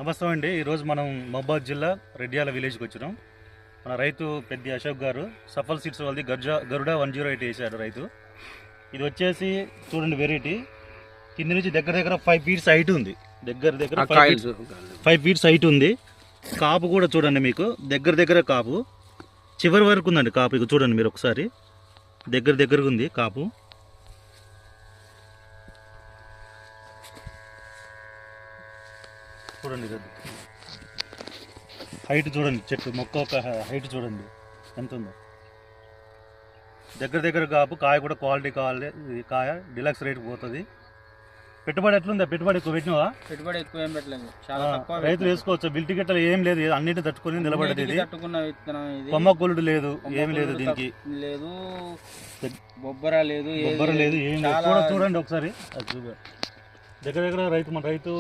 నమస్తే అండి. ఈరోజు మనం మహబాద్ జిల్లా రెడ్యాల విలేజ్కి వచ్చినాం. మన రైతు పెద్ది అశోక్ గారు సఫల్ సీడ్స్ వాళ్ళది గరుడ 108 వేసాడు రైతు. ఇది వచ్చేసి చూడండి వెరైటీ కింద నుంచి దగ్గర 5 ఫీట్స్ హైట్ ఉంది. దగ్గర 5 ఫీట్స్ హైట్ ఉంది. కాపు కూడా చూడండి, మీకు దగ్గర కాపు చివరి వరకు ఉందండి కాపు. ఇక చూడండి మీరు ఒకసారి, దగ్గరగా ఉంది కాపు. చూడండి హైట్ చూడండి, చెట్టు మొక్క ఒక హైట్ చూడండి ఎంత ఉందో. దగ్గర కాపు, కాయ కూడా క్వాలిటీ కావాలి. కాయ డిలక్స్ రేట్ పోతుంది. పెట్టుబడి ఎట్లుందా? పెట్టుబడి ఎక్కువ పెట్టినవా? పెట్టుబడి ఎక్కువ ఏం పెట్టలేదు, చాలా తక్కువ. రైతులు వేసుకోవచ్చు. బిల్టి గిట్టలు ఏం లేదు, అన్నింటి తట్టుకొని నిలబడేది. ఇది కొమ్మ కొల్లుడు లేదు, ఏమి లేదు, దీనికి లేదు, బొబ్బర లేదు, ఏం లేదు. చూడండి ఒకసారి దగ్గర రైతు మన రైతు